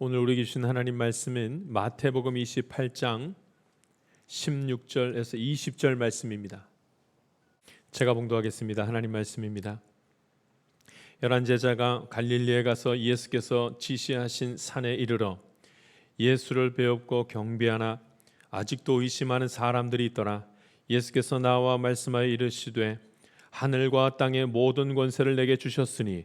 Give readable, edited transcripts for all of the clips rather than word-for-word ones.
오늘 우리에게 주신 하나님 말씀은 마태복음 28장 16절에서 20절 말씀입니다. 제가 봉독하겠습니다. 하나님 말씀입니다. 11 제자가 갈릴리에 가서 예수께서 지시하신 산에 이르러 예수를 배웁고 경배하나 아직도 의심하는 사람들이 있더라. 예수께서 나와 말씀하여 이르시되 하늘과 땅의 모든 권세를 내게 주셨으니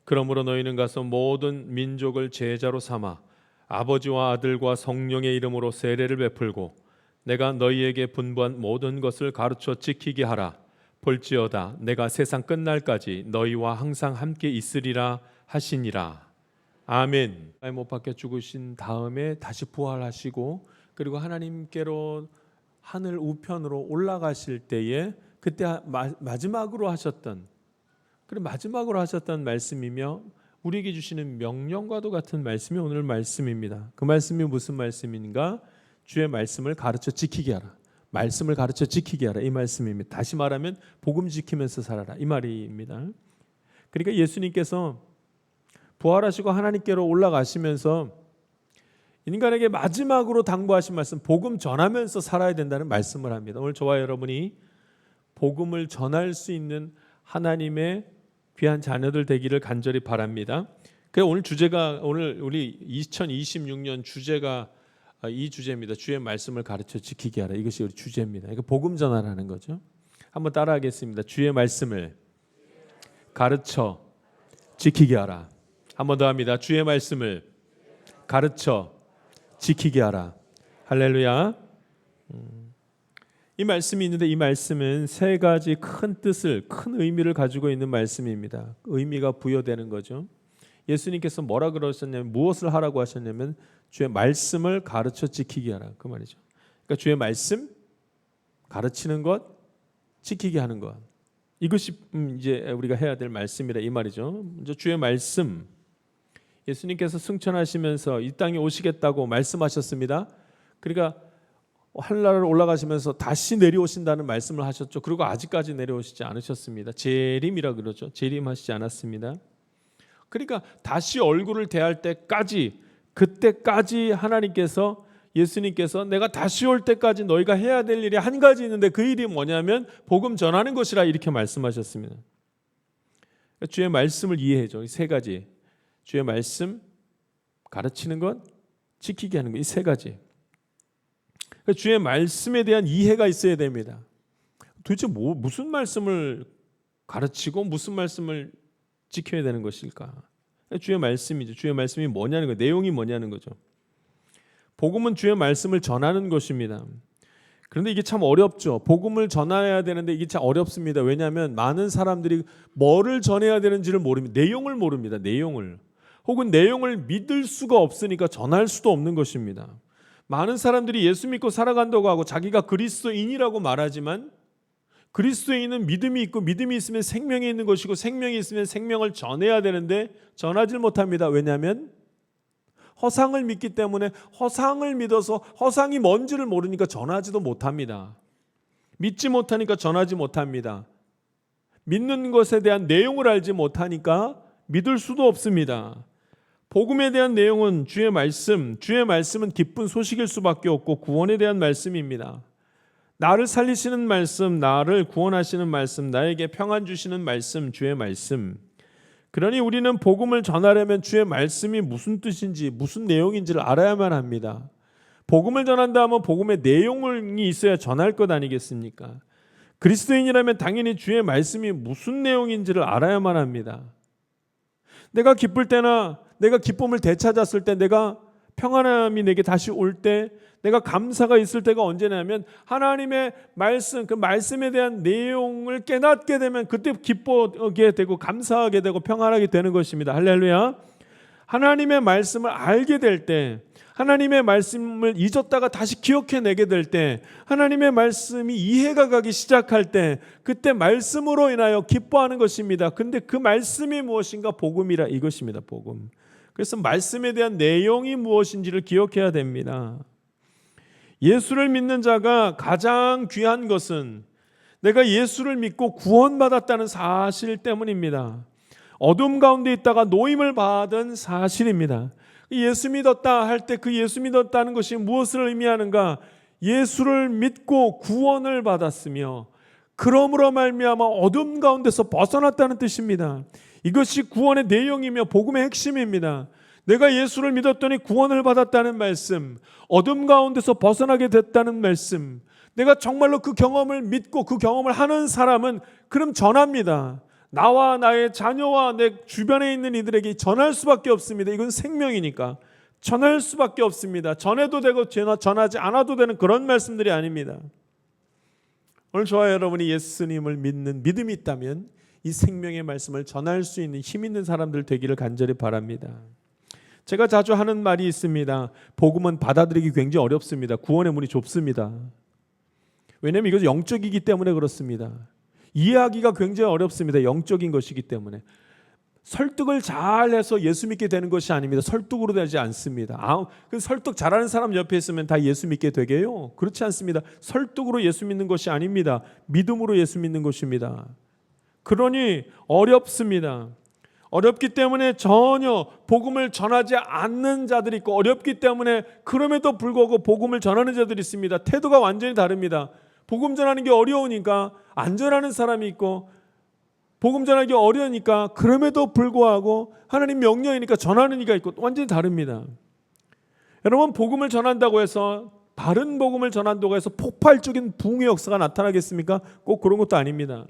그러므로 너희는 가서 모든 민족을 제자로 삼아 아버지와 아들과 성령의 이름으로 세례를 베풀고 내가 너희에게 분부한 모든 것을 가르쳐 지키게 하라. 볼지어다 내가 세상 끝날까지 너희와 항상 함께 있으리라 하시니라. 아멘. 못 박혀 죽으신 다음에 다시 부활하시고 그리고 하나님께로 하늘 우편으로 올라가실 때에 그때 마지막으로 하셨던 말씀이며 우리에게 주시는 명령과도 같은 말씀이 오늘 말씀입니다. 그 말씀이 무슨 말씀인가? 주의 말씀을 가르쳐 지키게 하라. 말씀을 가르쳐 지키게 하라. 이 말씀입니다. 다시 말하면 복음 지키면서 살아라. 이 말입니다. 그러니까 예수님께서 부활하시고 하나님께로 올라가시면서 인간에게 마지막으로 당부하신 말씀, 복음 전하면서 살아야 된다는 말씀을 합니다. 오늘 저와 여러분이 복음을 전할 수 있는 하나님의 귀한 자녀들 되기를 간절히 바랍니다. 그래서 오늘 주제가 오늘 우리 2026년 주제가 이 주제입니다. 주의 말씀을 가르쳐 지키게 하라. 이것이 우리 주제입니다. 이거 복음 전하라는 거죠. 한번 따라하겠습니다. 주의 말씀을 가르쳐 지키게 하라. 한번 더 합니다. 주의 말씀을 가르쳐 지키게 하라. 할렐루야. 이 말씀이 있는데 이 말씀은 세 가지 큰 뜻을, 큰 의미를 가지고 있는 말씀입니다. 의미가 부여되는 거죠. 예수님께서 뭐라 그러셨냐면 무엇을 하라고 하셨냐면 주의 말씀을 가르쳐 지키게 하라. 그 말이죠. 그러니까 주의 말씀 가르치는 것, 지키게 하는 것. 이것이 이제 우리가 해야 될 말씀이라 이 말이죠. 먼저 주의 말씀. 예수님께서 승천하시면서 이 땅에 오시겠다고 말씀하셨습니다. 그러니까 하늘나라로 올라가시면서 다시 내려오신다는 말씀을 하셨죠. 그리고 아직까지 내려오시지 않으셨습니다. 재림이라 그러죠. 재림하시지 않았습니다. 그러니까 다시 얼굴을 대할 때까지, 그때까지 하나님께서, 예수님께서 내가 다시 올 때까지 너희가 해야 될 일이 한 가지 있는데 그 일이 뭐냐면 복음 전하는 것이라 이렇게 말씀하셨습니다. 주의 말씀을 이해해줘. 이 세 가지. 주의 말씀, 가르치는 것, 지키게 하는 것. 이 세 가지. 주의 말씀에 대한 이해가 있어야 됩니다. 도대체 무슨 말씀을 가르치고 무슨 말씀을 지켜야 되는 것일까? 주의 말씀이죠. 주의 말씀이 뭐냐는 거, 내용이 뭐냐는 거죠. 복음은 주의 말씀을 전하는 것입니다. 그런데 이게 참 어렵죠. 복음을 전해야 되는데 이게 참 어렵습니다. 왜냐하면 많은 사람들이 뭐를 전해야 되는지를 모릅니다. 내용을 모릅니다. 내용을. 혹은 내용을 믿을 수가 없으니까 전할 수도 없는 것입니다. 많은 사람들이 예수 믿고 살아간다고 하고 자기가 그리스도인이라고 말하지만 그리스도인은 믿음이 있고 믿음이 있으면 생명이 있는 것이고 생명이 있으면 생명을 전해야 되는데 전하지 못합니다. 왜냐하면 허상을 믿기 때문에 허상을 믿어서 허상이 뭔지를 모르니까 전하지도 못합니다. 믿지 못하니까 전하지 못합니다. 믿는 것에 대한 내용을 알지 못하니까 믿을 수도 없습니다. 복음에 대한 내용은 주의 말씀, 주의 말씀은 기쁜 소식일 수밖에 없고 구원에 대한 말씀입니다. 나를 살리시는 말씀, 나를 구원하시는 말씀, 나에게 평안 주시는 말씀, 주의 말씀. 그러니 우리는 복음을 전하려면 주의 말씀이 무슨 뜻인지, 무슨 내용인지를 알아야만 합니다. 복음을 전한다 하면 복음의 내용이 있어야 전할 것 아니겠습니까? 그리스도인이라면 당연히 주의 말씀이 무슨 내용인지를 알아야만 합니다. 내가 기쁠 때나 내가 기쁨을 되찾았을 때, 내가 평안함이 내게 다시 올 때, 내가 감사가 있을 때가 언제냐면 하나님의 말씀, 그 말씀에 대한 내용을 깨닫게 되면 그때 기쁘게 되고 감사하게 되고 평안하게 되는 것입니다. 할렐루야. 하나님의 말씀을 알게 될 때, 하나님의 말씀을 잊었다가 다시 기억해내게 될 때, 하나님의 말씀이 이해가 가기 시작할 때 그때 말씀으로 인하여 기뻐하는 것입니다. 근데 그 말씀이 무엇인가? 복음이라 이것입니다. 복음. 그래서 말씀에 대한 내용이 무엇인지를 기억해야 됩니다. 예수를 믿는 자가 가장 귀한 것은 내가 예수를 믿고 구원받았다는 사실 때문입니다. 어둠 가운데 있다가 노임을 받은 사실입니다. 예수 믿었다 할 때 그 예수 믿었다는 것이 무엇을 의미하는가? 예수를 믿고 구원을 받았으며 그러므로 말미암아 어둠 가운데서 벗어났다는 뜻입니다. 이것이 구원의 내용이며 복음의 핵심입니다. 내가 예수를 믿었더니 구원을 받았다는 말씀, 어둠 가운데서 벗어나게 됐다는 말씀, 내가 정말로 그 경험을 믿고 그 경험을 하는 사람은 그럼 전합니다. 나와 나의 자녀와 내 주변에 있는 이들에게 전할 수밖에 없습니다. 이건 생명이니까 전할 수밖에 없습니다. 전해도 되고 전하지 않아도 되는 그런 말씀들이 아닙니다. 오늘 저와 여러분이 예수님을 믿는 믿음이 있다면 이 생명의 말씀을 전할 수 있는 힘 있는 사람들 되기를 간절히 바랍니다. 제가 자주 하는 말이 있습니다. 복음은 받아들이기 굉장히 어렵습니다. 구원의 문이 좁습니다. 왜냐하면 이것은 영적이기 때문에 그렇습니다. 이해하기가 굉장히 어렵습니다. 영적인 것이기 때문에. 설득을 잘해서 예수 믿게 되는 것이 아닙니다. 설득으로 되지 않습니다. 그 설득 잘하는 사람 옆에 있으면 다 예수 믿게 되게요? 그렇지 않습니다. 설득으로 예수 믿는 것이 아닙니다. 믿음으로 예수 믿는 것입니다. 그러니 어렵습니다. 어렵기 때문에 전혀 복음을 전하지 않는 자들이 있고, 어렵기 때문에 그럼에도 불구하고 복음을 전하는 자들이 있습니다. 태도가 완전히 다릅니다. 복음 전하는 게 어려우니까 안 전하는 사람이 있고, 복음 전하기 어려우니까 그럼에도 불구하고 하나님 명령이니까 전하는 이가 있고, 완전히 다릅니다. 여러분, 복음을 전한다고 해서, 바른 복음을 전한다고 해서 폭발적인 부흥의 역사가 나타나겠습니까? 꼭 그런 것도 아닙니다.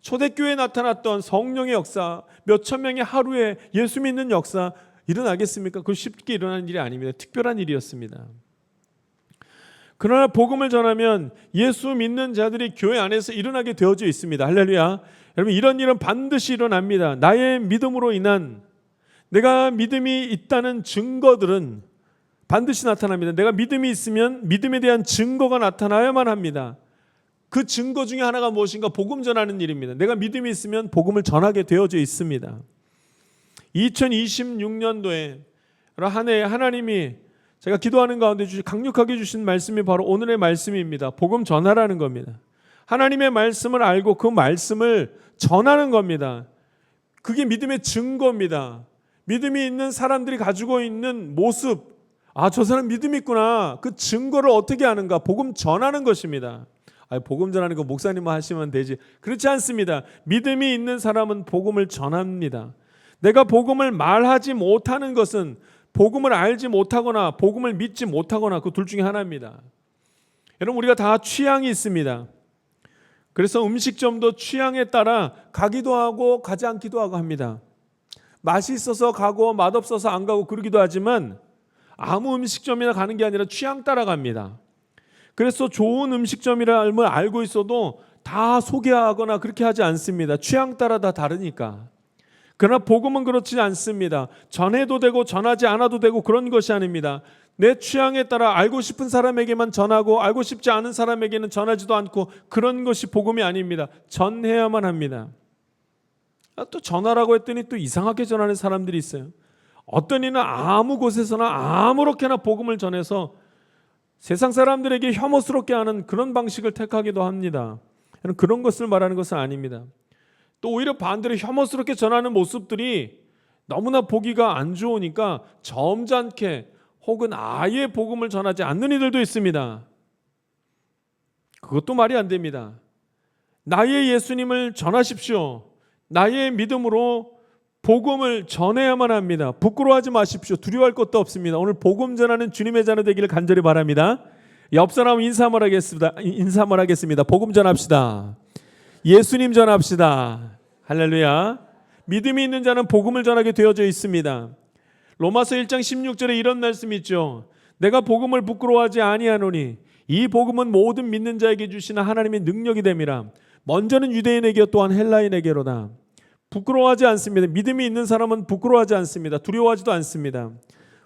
초대교회에 나타났던 성령의 역사, 몇천 명의 하루에 예수 믿는 역사 일어나겠습니까? 그거 쉽게 일어나는 일이 아닙니다. 특별한 일이었습니다. 그러나 복음을 전하면 예수 믿는 자들이 교회 안에서 일어나게 되어져 있습니다. 할렐루야. 여러분, 이런 일은 반드시 일어납니다. 나의 믿음으로 인한, 내가 믿음이 있다는 증거들은 반드시 나타납니다. 내가 믿음이 있으면 믿음에 대한 증거가 나타나야만 합니다. 그 증거 중에 하나가 무엇인가? 복음 전하는 일입니다. 내가 믿음이 있으면 복음을 전하게 되어져 있습니다. 2026년도에 한 해 하나님이 제가 기도하는 가운데 강력하게 주신 말씀이 바로 오늘의 말씀입니다. 복음 전하라는 겁니다. 하나님의 말씀을 알고 그 말씀을 전하는 겁니다. 그게 믿음의 증거입니다. 믿음이 있는 사람들이 가지고 있는 모습, 저 사람 믿음이 있구나. 그 증거를 어떻게 하는가? 복음 전하는 것입니다. 복음 전하는 거 목사님만 하시면 되지. 그렇지 않습니다. 믿음이 있는 사람은 복음을 전합니다. 내가 복음을 말하지 못하는 것은 복음을 알지 못하거나 복음을 믿지 못하거나 그 둘 중에 하나입니다. 여러분, 우리가 다 취향이 있습니다. 그래서 음식점도 취향에 따라 가기도 하고 가지 않기도 하고 합니다. 맛이 있어서 가고 맛없어서 안 가고 그러기도 하지만 아무 음식점이나 가는 게 아니라 취향 따라 갑니다. 그래서 좋은 음식점이라는 걸 알고 있어도 다 소개하거나 그렇게 하지 않습니다. 취향 따라 다 다르니까. 그러나 복음은 그렇지 않습니다. 전해도 되고 전하지 않아도 되고 그런 것이 아닙니다. 내 취향에 따라 알고 싶은 사람에게만 전하고 알고 싶지 않은 사람에게는 전하지도 않고 그런 것이 복음이 아닙니다. 전해야만 합니다. 또 전하라고 했더니 또 이상하게 전하는 사람들이 있어요. 어떤 이는 아무 곳에서나 아무렇게나 복음을 전해서 세상 사람들에게 혐오스럽게 하는 그런 방식을 택하기도 합니다. 그런 것을 말하는 것은 아닙니다. 또 오히려 반대로 혐오스럽게 전하는 모습들이 너무나 보기가 안 좋으니까 점잖게 혹은 아예 복음을 전하지 않는 이들도 있습니다. 그것도 말이 안 됩니다. 나의 예수님을 전하십시오. 나의 믿음으로 복음을 전해야만 합니다. 부끄러워하지 마십시오. 두려워할 것도 없습니다. 오늘 복음 전하는 주님의 자녀 되기를 간절히 바랍니다. 옆 사람 인사만 하겠습니다. 복음 전합시다. 예수님 전합시다. 할렐루야. 믿음이 있는 자는 복음을 전하게 되어져 있습니다. 로마서 1장 16절에 이런 말씀이 있죠. 내가 복음을 부끄러워하지 아니하노니 이 복음은 모든 믿는 자에게 주시는 하나님의 능력이 됨이라. 먼저는 유대인에게 또한 헬라인에게로다. 부끄러워하지 않습니다. 믿음이 있는 사람은 부끄러워하지 않습니다. 두려워하지도 않습니다.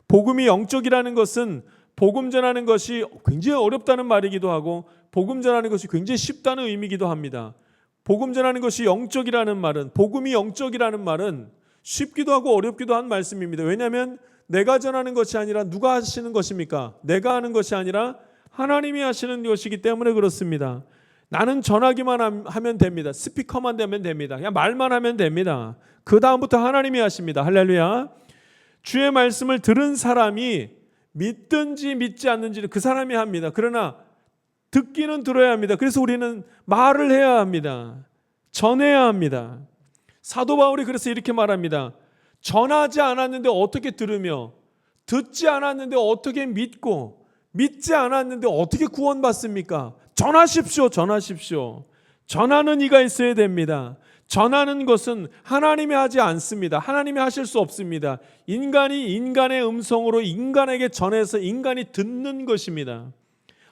복음이 영적이라는 것은 복음 전하는 것이 굉장히 어렵다는 말이기도 하고 복음 전하는 것이 굉장히 쉽다는 의미이기도 합니다. 복음 전하는 것이 영적이라는 말은, 복음이 영적이라는 말은 쉽기도 하고 어렵기도 한 말씀입니다. 왜냐하면 내가 전하는 것이 아니라 누가 하시는 것입니까? 내가 하는 것이 아니라 하나님이 하시는 것이기 때문에 그렇습니다. 나는 전하기만 하면 됩니다. 스피커만 되면 됩니다. 그냥 말만 하면 됩니다. 그 다음부터 하나님이 하십니다. 할렐루야. 주의 말씀을 들은 사람이 믿든지 믿지 않는지는 그 사람이 합니다. 그러나 듣기는 들어야 합니다. 그래서 우리는 말을 해야 합니다. 전해야 합니다. 사도 바울이 그래서 이렇게 말합니다. 전하지 않았는데 어떻게 들으며, 듣지 않았는데 어떻게 믿고, 믿지 않았는데 어떻게 구원받습니까? 전하십시오. 전하십시오. 전하는 이가 있어야 됩니다. 전하는 것은 하나님이 하지 않습니다. 하나님이 하실 수 없습니다. 인간이 인간의 음성으로 인간에게 전해서 인간이 듣는 것입니다.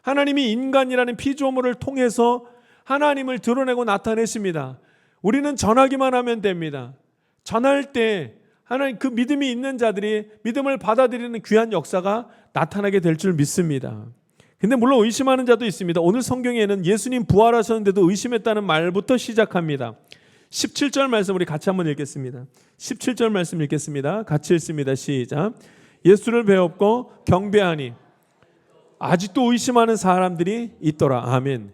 하나님이 인간이라는 피조물을 통해서 하나님을 드러내고 나타내십니다. 우리는 전하기만 하면 됩니다. 전할 때 하나님 그 믿음이 있는 자들이 믿음을 받아들이는 귀한 역사가 나타나게 될 줄 믿습니다. 근데 물론 의심하는 자도 있습니다. 오늘 성경에는 예수님 부활하셨는데도 의심했다는 말부터 시작합니다. 17절 말씀 우리 같이 한번 읽겠습니다. 17절 말씀 읽겠습니다. 같이 읽습니다. 시작. 예수를 배웠고 경배하니 아직도 의심하는 사람들이 있더라. 아멘.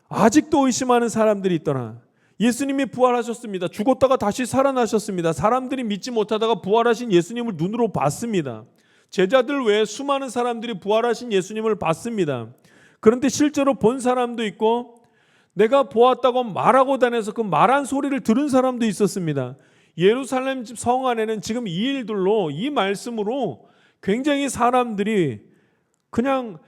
아직도 의심하는 사람들이 있더라. 예수님이 부활하셨습니다. 죽었다가 다시 살아나셨습니다. 사람들이 믿지 못하다가 부활하신 예수님을 눈으로 봤습니다. 제자들 외에 수많은 사람들이 부활하신 예수님을 봤습니다. 그런데 실제로 본 사람도 있고 내가 보았다고 말하고 다녀서 그 말한 소리를 들은 사람도 있었습니다. 예루살렘 성 안에는 지금 이 일들로, 이 말씀으로 굉장히 사람들이 그냥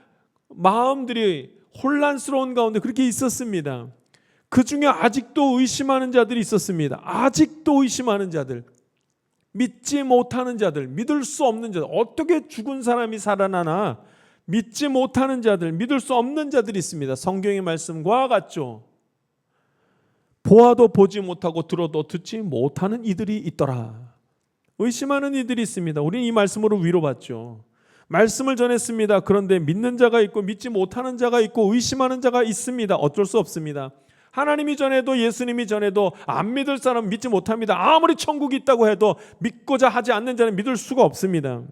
마음들이 혼란스러운 가운데 그렇게 있었습니다. 그 중에 아직도 의심하는 자들이 있었습니다. 아직도 의심하는 자들, 믿지 못하는 자들, 믿을 수 없는 자들, 어떻게 죽은 사람이 살아나나 믿지 못하는 자들, 믿을 수 없는 자들이 있습니다. 성경의 말씀과 같죠. 보아도 보지 못하고 들어도 듣지 못하는 이들이 있더라. 의심하는 이들이 있습니다. 우리는 이 말씀으로 위로받죠. 말씀을 전했습니다. 그런데 믿는 자가 있고 믿지 못하는 자가 있고 의심하는 자가 있습니다. 어쩔 수 없습니다. 하나님이 전해도 예수님이 전해도 안 믿을 사람은 믿지 못합니다. 아무리 천국이 있다고 해도 믿고자 하지 않는 자는 믿을 수가 없습니다.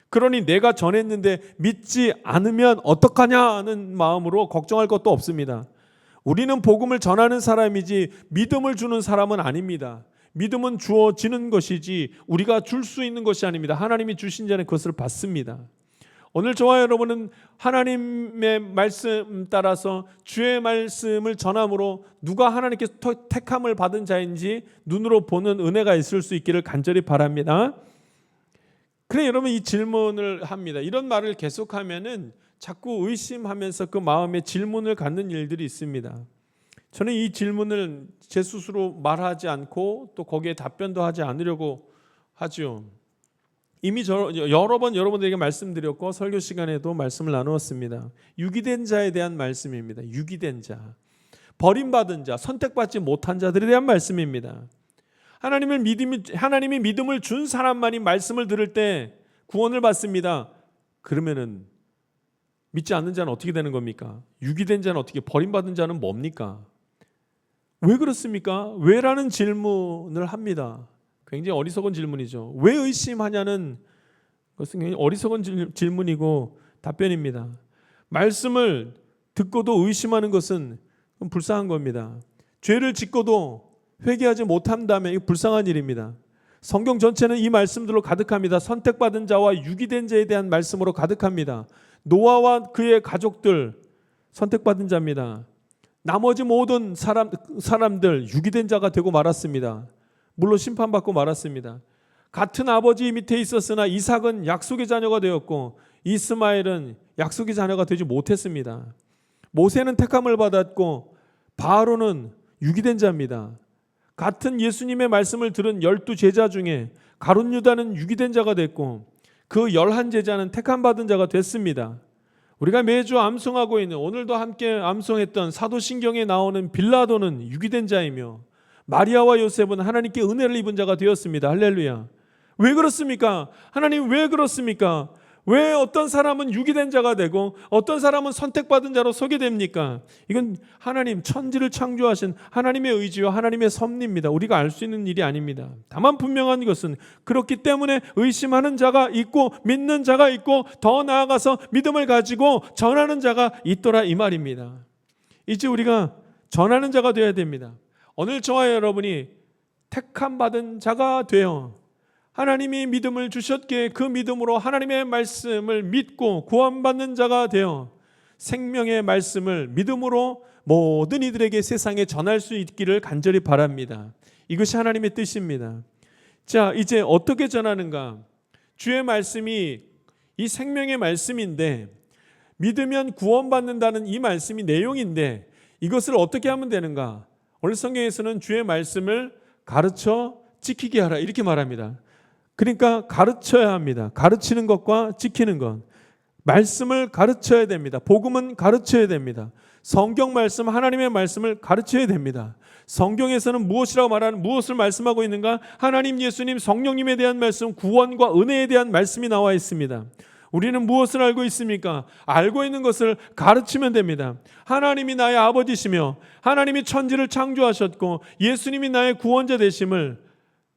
그러니 내가 전했는데 믿지 않으면 어떡하냐는 마음으로 걱정할 것도 없습니다. 우리는 복음을 전하는 사람이지 믿음을 주는 사람은 아닙니다. 믿음은 주어지는 것이지 우리가 줄 수 있는 것이 아닙니다. 하나님이 주신 자는 그것을 받습니다. 오늘 저와 여러분은 하나님의 말씀 따라서 주의 말씀을 전함으로 누가 하나님께 택함을 받은 자인지 눈으로 보는 은혜가 있을 수 있기를 간절히 바랍니다. 그래 여러분 이 질문을 합니다. 이런 말을 계속하면은 자꾸 의심하면서 그 마음에 질문을 갖는 일들이 있습니다. 저는 이 질문을 제 스스로 말하지 않고 또 거기에 답변도 하지 않으려고 하죠. 이미 여러 번 여러분들에게 말씀드렸고 설교 시간에도 말씀을 나누었습니다. 유기된 자에 대한 말씀입니다. 유기된 자, 버림받은 자, 선택받지 못한 자들에 대한 말씀입니다. 하나님이 믿음을 준 사람만이 말씀을 들을 때 구원을 받습니다. 그러면은 믿지 않는 자는 어떻게 되는 겁니까? 유기된 자는 어떻게, 버림받은 자는 뭡니까? 왜 그렇습니까? 왜라는 질문을 합니다. 굉장히 어리석은 질문이죠. 왜 의심하냐는 것은 굉장히 어리석은 질문이고 답변입니다. 말씀을 듣고도 의심하는 것은 불쌍한 겁니다. 죄를 짓고도 회개하지 못한다면 이거 불쌍한 일입니다. 성경 전체는 이 말씀들로 가득합니다. 선택받은 자와 유기된 자에 대한 말씀으로 가득합니다. 노아와 그의 가족들 선택받은 자입니다. 나머지 모든 사람들 유기된 자가 되고 말았습니다. 물로 심판받고 말았습니다. 같은 아버지 밑에 있었으나 이삭은 약속의 자녀가 되었고 이스마엘은 약속의 자녀가 되지 못했습니다. 모세는 택함을 받았고 바로는 유기된 자입니다. 같은 예수님의 말씀을 들은 12제자 중에 가룟 유다는 유기된 자가 됐고 그 11제자는 택함 받은 자가 됐습니다. 우리가 매주 암송하고 있는, 오늘도 함께 암송했던 사도신경에 나오는 빌라도는 유기된 자이며 마리아와 요셉은 하나님께 은혜를 입은 자가 되었습니다. 할렐루야. 왜 그렇습니까? 하나님 왜 그렇습니까? 왜 어떤 사람은 유기된 자가 되고 어떤 사람은 선택받은 자로 서게 됩니까? 이건 하나님, 천지를 창조하신 하나님의 의지와 하나님의 섭리입니다. 우리가 알 수 있는 일이 아닙니다. 다만 분명한 것은 그렇기 때문에 의심하는 자가 있고 믿는 자가 있고 더 나아가서 믿음을 가지고 전하는 자가 있더라 이 말입니다. 이제 우리가 전하는 자가 되어야 됩니다. 오늘 저와 여러분이 택함 받은 자가 되어 하나님이 믿음을 주셨기에 그 믿음으로 하나님의 말씀을 믿고 구원받는 자가 되어 생명의 말씀을 믿음으로 모든 이들에게 세상에 전할 수 있기를 간절히 바랍니다. 이것이 하나님의 뜻입니다. 자, 이제 어떻게 전하는가? 주의 말씀이 이 생명의 말씀인데 믿으면 구원받는다는 이 말씀이 내용인데 이것을 어떻게 하면 되는가? 오늘 성경에서는 주의 말씀을 가르쳐 지키게 하라 이렇게 말합니다. 그러니까 가르쳐야 합니다. 가르치는 것과 지키는 것. 말씀을 가르쳐야 됩니다. 복음은 가르쳐야 됩니다. 성경 말씀, 하나님의 말씀을 가르쳐야 됩니다. 성경에서는 무엇을 말씀하고 있는가? 하나님, 예수님, 성령님에 대한 말씀, 구원과 은혜에 대한 말씀이 나와 있습니다. 우리는 무엇을 알고 있습니까? 알고 있는 것을 가르치면 됩니다. 하나님이 나의 아버지시며 하나님이 천지를 창조하셨고 예수님이 나의 구원자 되심을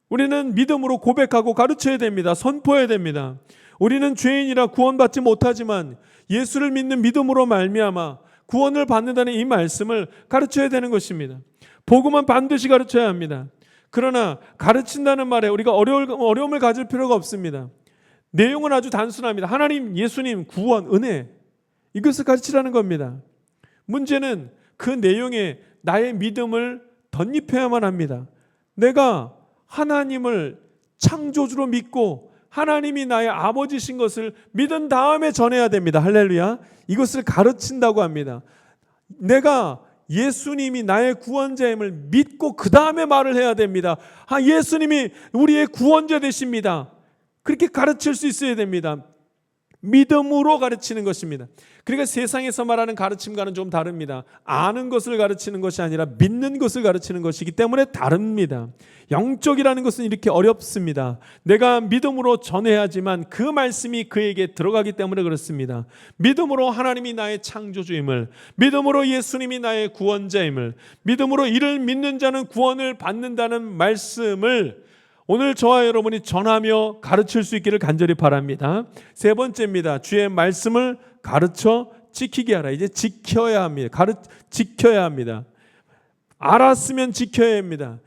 우리는 믿음으로 고백하고 가르쳐야 됩니다. 선포해야 됩니다. 우리는 죄인이라 구원받지 못하지만 예수를 믿는 믿음으로 말미암아 구원을 받는다는 이 말씀을 가르쳐야 되는 것입니다. 복음은 반드시 가르쳐야 합니다. 그러나 가르친다는 말에 우리가 어려움을 가질 필요가 없습니다. 내용은 아주 단순합니다. 하나님, 예수님, 구원, 은혜 이것을 가르치라는 겁니다. 문제는 그 내용에 나의 믿음을 덧입혀야만 합니다. 내가 하나님을 창조주로 믿고 하나님이 나의 아버지신 것을 믿은 다음에 전해야 됩니다. 할렐루야. 이것을 가르친다고 합니다. 내가 예수님이 나의 구원자임을 믿고 그 다음에 말을 해야 됩니다. 예수님이 우리의 구원자 되십니다. 그렇게 가르칠 수 있어야 됩니다. 믿음으로 가르치는 것입니다. 그러니까 세상에서 말하는 가르침과는 좀 다릅니다. 아는 것을 가르치는 것이 아니라 믿는 것을 가르치는 것이기 때문에 다릅니다. 영적이라는 것은 이렇게 어렵습니다. 내가 믿음으로 전해야지만 그 말씀이 그에게 들어가기 때문에 그렇습니다. 믿음으로 하나님이 나의 창조주임을, 믿음으로 예수님이 나의 구원자임을, 믿음으로 이를 믿는 자는 구원을 받는다는 말씀을 오늘 저와 여러분이 전하며 가르칠 수 있기를 간절히 바랍니다. 세 번째입니다. 주의 말씀을 가르쳐 지키게 하라. 이제 지켜야 합니다. 지켜야 합니다. 알았으면 지켜야 합니다.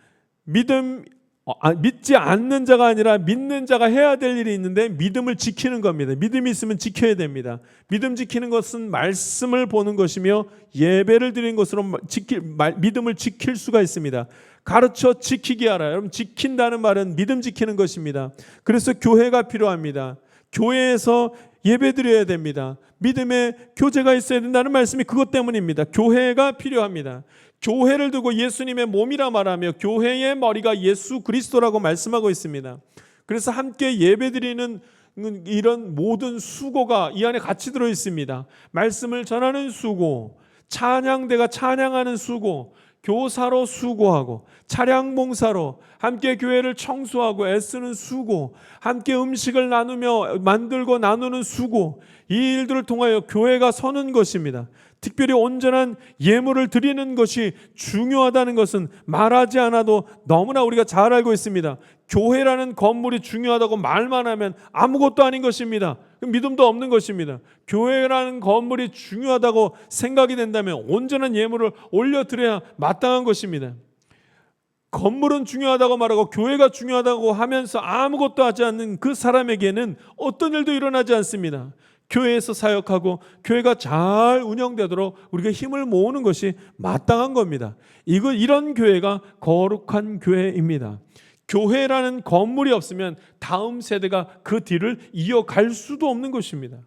믿지 않는 자가 아니라 믿는 자가 해야 될 일이 있는데 믿음을 지키는 겁니다. 믿음이 있으면 지켜야 됩니다. 믿음 지키는 것은 말씀을 보는 것이며 예배를 드리는 것으로 믿음을 지킬 수가 있습니다. 가르쳐 지키게 하라. 여러분, 지킨다는 말은 믿음 지키는 것입니다. 그래서 교회가 필요합니다. 교회에서 예배드려야 됩니다. 믿음의 교제가 있어야 된다는 말씀이 그것 때문입니다. 교회가 필요합니다. 교회를 두고 예수님의 몸이라 말하며 교회의 머리가 예수 그리스도라고 말씀하고 있습니다. 그래서 함께 예배드리는 이런 모든 수고가 이 안에 같이 들어 있습니다. 말씀을 전하는 수고, 찬양대가 찬양하는 수고, 교사로 수고하고 차량 봉사로 함께 교회를 청소하고 애쓰는 수고, 함께 음식을 나누며 만들고 나누는 수고, 이 일들을 통하여 교회가 서는 것입니다. 특별히 온전한 예물을 드리는 것이 중요하다는 것은 말하지 않아도 너무나 우리가 잘 알고 있습니다. 교회라는 건물이 중요하다고 말만 하면 아무것도 아닌 것입니다. 믿음도 없는 것입니다. 교회라는 건물이 중요하다고 생각이 된다면 온전한 예물을 올려드려야 마땅한 것입니다. 건물은 중요하다고 말하고 교회가 중요하다고 하면서 아무것도 하지 않는 그 사람에게는 어떤 일도 일어나지 않습니다. 교회에서 사역하고 교회가 잘 운영되도록 우리가 힘을 모으는 것이 마땅한 겁니다. 이런 교회가 거룩한 교회입니다. 교회라는 건물이 없으면 다음 세대가 그 뒤를 이어갈 수도 없는 것입니다.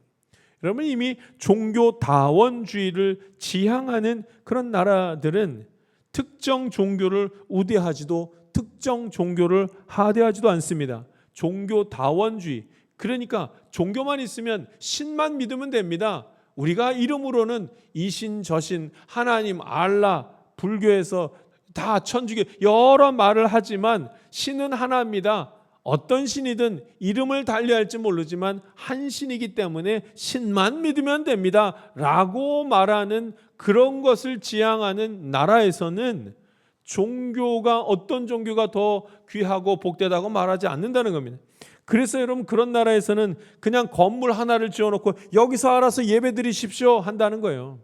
여러분, 이미 종교다원주의를 지향하는 그런 나라들은 특정 종교를 우대하지도 특정 종교를 하대하지도 않습니다. 종교다원주의, 그러니까 종교만 있으면 신만 믿으면 됩니다. 우리가 이름으로는 이신 저신 하나님 알라, 불교에서 다 천주교 여러 말을 하지만 신은 하나입니다. 어떤 신이든 이름을 달리할지 모르지만 한 신이기 때문에 신만 믿으면 됩니다 라고 말하는 그런 것을 지향하는 나라에서는 종교가 어떤 종교가 더 귀하고 복되다고 말하지 않는다는 겁니다. 그래서 여러분, 그런 나라에서는 그냥 건물 하나를 지어놓고 여기서 알아서 예배 드리십시오 한다는 거예요.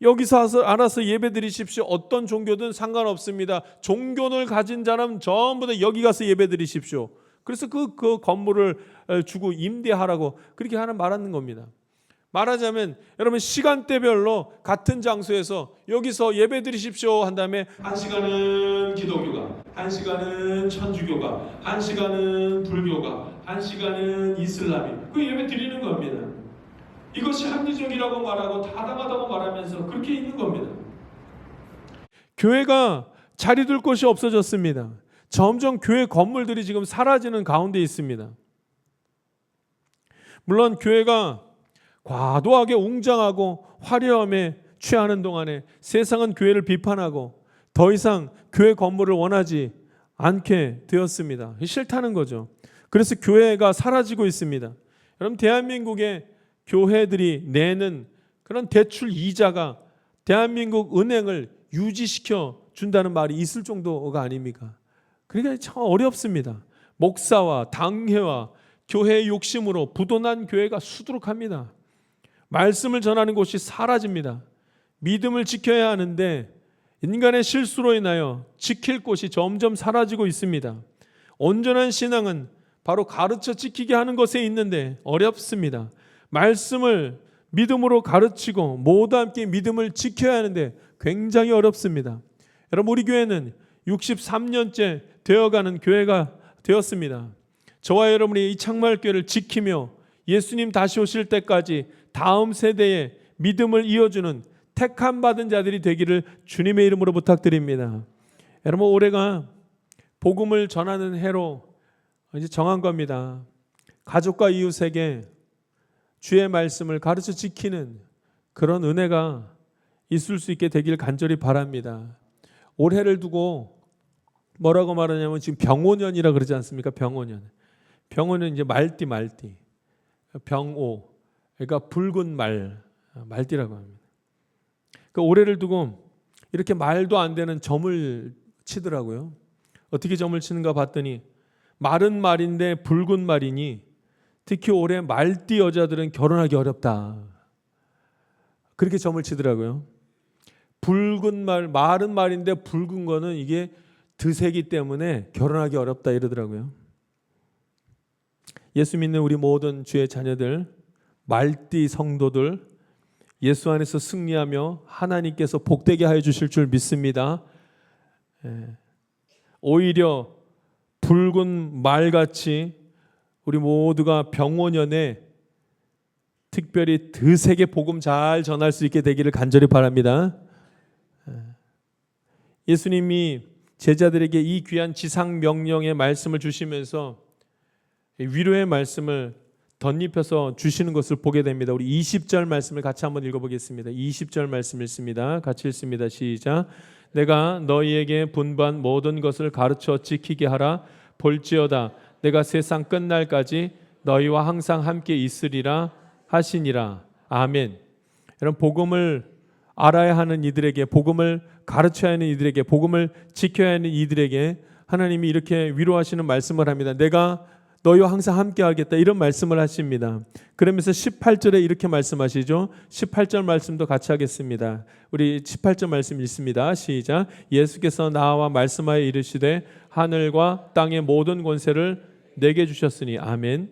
여기서 알아서 예배 드리십시오. 어떤 종교든 상관없습니다. 종교를 가진 자는 전부 다 여기 가서 예배 드리십시오. 그래서 그 건물을 주고 임대하라고 그렇게 말하는 겁니다. 말하자면 여러분 시간대별로 같은 장소에서 여기서 예배 드리십시오 한 다음에 1시간은 기독교가, 1시간은 천주교가, 1시간은 불교가, 1시간은 이슬람이 그 예배 드리는 겁니다. 이것이 합리적이라고 말하고 타당하다고 말하면서 그렇게 있는 겁니다. 교회가 자리 둘 곳이 없어졌습니다. 점점 교회 건물들이 지금 사라지는 가운데 있습니다. 물론 교회가 과도하게 웅장하고 화려함에 취하는 동안에 세상은 교회를 비판하고 더 이상 교회 건물을 원하지 않게 되었습니다. 싫다는 거죠. 그래서 교회가 사라지고 있습니다. 여러분 대한민국의 교회들이 내는 그런 대출 이자가 대한민국 은행을 유지시켜 준다는 말이 있을 정도가 아닙니까? 그러니까 참 어렵습니다. 목사와 당회와 교회의 욕심으로 부도난 교회가 수두룩합니다. 말씀을 전하는 곳이 사라집니다. 믿음을 지켜야 하는데 인간의 실수로 인하여 지킬 곳이 점점 사라지고 있습니다. 온전한 신앙은 바로 가르쳐 지키게 하는 것에 있는데 어렵습니다. 말씀을 믿음으로 가르치고 모두 함께 믿음을 지켜야 하는데 굉장히 어렵습니다. 여러분 우리 교회는 63년째 되어가는 교회가 되었습니다. 저와 여러분이 이 창말교회를 지키며 예수님 다시 오실 때까지 다음 세대에 믿음을 이어주는 택함 받은 자들이 되기를 주님의 이름으로 부탁드립니다. 여러분 올해가 복음을 전하는 해로 이제 정한 겁니다. 가족과 이웃에게 주의 말씀을 가르쳐 지키는 그런 은혜가 있을 수 있게 되길 간절히 바랍니다. 올해를 두고 뭐라고 말하냐면 지금 병오년이라 그러지 않습니까? 병오년. 병오는 이제 말띠. 병오. 그러니까 붉은 말띠라고 합니다. 그 올해를 두고 이렇게 말도 안 되는 점을 치더라고요. 어떻게 점을 치는가 봤더니 말은 말인데 붉은 말이니 특히 올해 말띠 여자들은 결혼하기 어렵다. 그렇게 점을 치더라고요. 붉은 말은 말인데 붉은 거는 이게 드세기 때문에 결혼하기 어렵다 이러더라고요. 예수 믿는 우리 모든 주의 자녀들, 말띠 성도들 예수 안에서 승리하며 하나님께서 복되게 하여 주실 줄 믿습니다. 오히려 붉은 말같이 우리 모두가 병오년에 특별히 드세게 복음 잘 전할 수 있게 되기를 간절히 바랍니다. 예수님이 제자들에게 이 귀한 지상 명령의 말씀을 주시면서 위로의 말씀을 덧입혀서 주시는 것을 보게 됩니다. 우리 20절 말씀을 같이 한번 읽어보겠습니다. 20절 말씀 읽습니다. 같이 읽습니다. 시작. 내가 너희에게 분부한 모든 것을 가르쳐 지키게 하라. 볼지어다 내가 세상 끝날까지 너희와 항상 함께 있으리라 하시니라. 아멘. 여러분 복음을 알아야 하는 이들에게, 복음을 가르쳐야 하는 이들에게, 복음을 지켜야 하는 이들에게 하나님이 이렇게 위로하시는 말씀을 합니다. 내가 너희와 항상 함께 하겠다 이런 말씀을 하십니다. 그러면서 18절에 이렇게 말씀하시죠. 18절 말씀도 같이 하겠습니다. 우리 18절 말씀 읽습니다. 시작. 예수께서 나와 말씀하여 이르시되 하늘과 땅의 모든 권세를 내게 주셨으니. 아멘.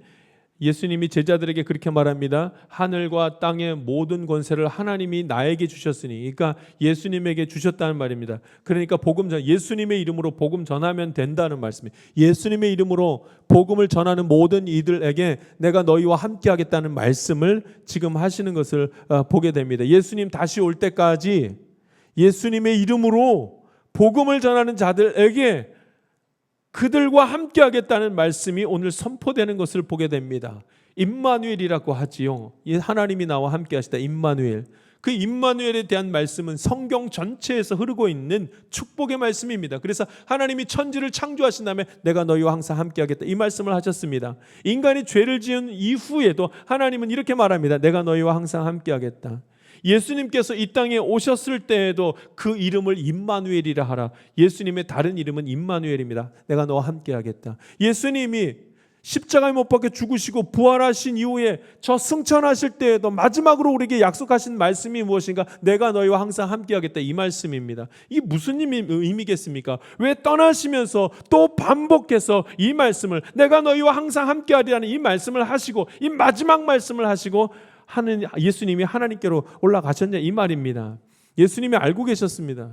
예수님이 제자들에게 그렇게 말합니다. 하늘과 땅의 모든 권세를 하나님이 나에게 주셨으니, 그러니까 예수님에게 주셨다는 말입니다. 그러니까 예수님의 이름으로 복음 전하면 된다는 말씀이에요. 예수님의 이름으로 복음을 전하는 모든 이들에게 내가 너희와 함께 하겠다는 말씀을 지금 하시는 것을 보게 됩니다. 예수님 다시 올 때까지 예수님의 이름으로 복음을 전하는 자들에게 그들과 함께 하겠다는 말씀이 오늘 선포되는 것을 보게 됩니다. 임마누엘이라고 하지요. 하나님이 나와 함께 하시다. 임마누엘. 그 임마누엘에 대한 말씀은 성경 전체에서 흐르고 있는 축복의 말씀입니다. 그래서 하나님이 천지를 창조하신 다음에 내가 너희와 항상 함께 하겠다 이 말씀을 하셨습니다. 인간이 죄를 지은 이후에도 하나님은 이렇게 말합니다. 내가 너희와 항상 함께 하겠다. 예수님께서 이 땅에 오셨을 때에도 그 이름을 임마누엘이라 하라. 예수님의 다른 이름은 임마누엘입니다. 내가 너와 함께 하겠다. 예수님이 십자가에 못 박혀 죽으시고 부활하신 이후에 저 승천하실 때에도 마지막으로 우리에게 약속하신 말씀이 무엇인가? 내가 너희와 항상 함께하겠다, 이 말씀입니다. 이게 무슨 의미겠습니까? 왜 떠나시면서 또 반복해서 이 말씀을, 내가 너희와 항상 함께하리라는 이 말씀을 하시고, 이 마지막 말씀을 하시고 예수님이 하나님께로 올라가셨냐, 이 말입니다. 예수님이 알고 계셨습니다.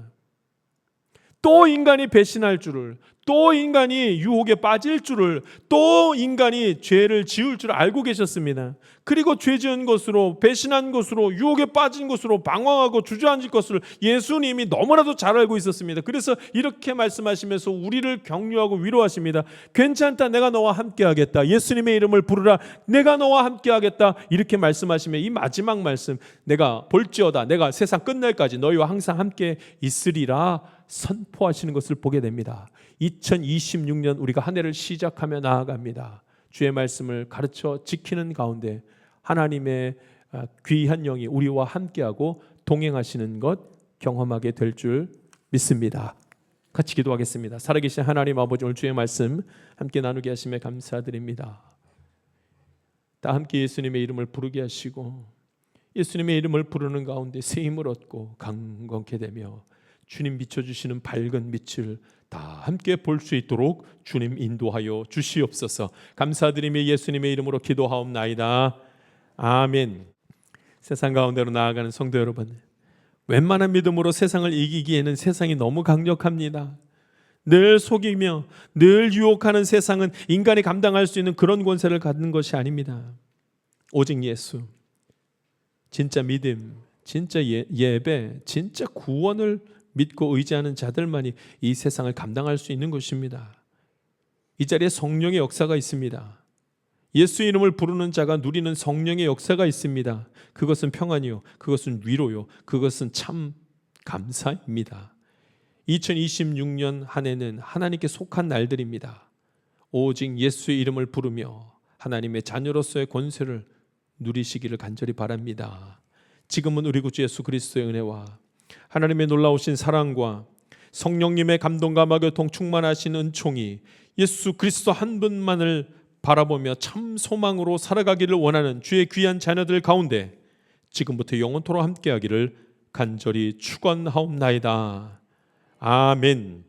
또 인간이 배신할 줄을, 또 인간이 유혹에 빠질 줄을, 또 인간이 죄를 지을 줄을 알고 계셨습니다. 그리고 죄 지은 것으로, 배신한 것으로, 유혹에 빠진 것으로 방황하고 주저앉을 것을 예수님이 너무나도 잘 알고 있었습니다. 그래서 이렇게 말씀하시면서 우리를 격려하고 위로하십니다. 괜찮다, 내가 너와 함께 하겠다. 예수님의 이름을 부르라, 내가 너와 함께 하겠다. 이렇게 말씀하시면 이 마지막 말씀, 내가 볼지어다 내가 세상 끝날까지 너희와 항상 함께 있으리라 선포하시는 것을 보게 됩니다. 2026년 우리가 한 해를 시작하며 나아갑니다. 주의 말씀을 가르쳐 지키는 가운데 하나님의 귀한 영이 우리와 함께하고 동행하시는 것 경험하게 될 줄 믿습니다. 같이 기도하겠습니다. 살아계신 하나님 아버지, 오늘 주의 말씀 함께 나누게 하심에 감사드립니다. 다 함께 예수님의 이름을 부르게 하시고 예수님의 이름을 부르는 가운데 새 힘을 얻고 강건케 되며 주님 비춰주시는 밝은 빛을 다 함께 볼 수 있도록 주님 인도하여 주시옵소서. 감사드리며 예수님의 이름으로 기도하옵나이다. 아멘. 세상 가운데로 나아가는 성도 여러분, 웬만한 믿음으로 세상을 이기기에는 세상이 너무 강력합니다. 늘 속이며 늘 유혹하는 세상은 인간이 감당할 수 있는 그런 권세를 갖는 것이 아닙니다. 오직 예수, 진짜 믿음, 진짜 예배, 진짜 구원을 믿고 의지하는 자들만이 이 세상을 감당할 수 있는 것입니다. 이 자리에 성령의 역사가 있습니다. 예수 이름을 부르는 자가 누리는 성령의 역사가 있습니다. 그것은 평안이요, 그것은 위로요, 그것은 참 감사입니다. 2026년 한 해는 하나님께 속한 날들입니다. 오직 예수의 이름을 부르며 하나님의 자녀로서의 권세를 누리시기를 간절히 바랍니다. 지금은 우리 구주 예수 그리스도의 은혜와 하나님의 놀라우신 사랑과 성령님의 감동과 마교통 충만하신 은총이 예수 그리스도 한 분만을 바라보며 참 소망으로 살아가기를 원하는 주의 귀한 자녀들 가운데 지금부터 영원토록 함께하기를 간절히 축원하옵나이다. 아멘.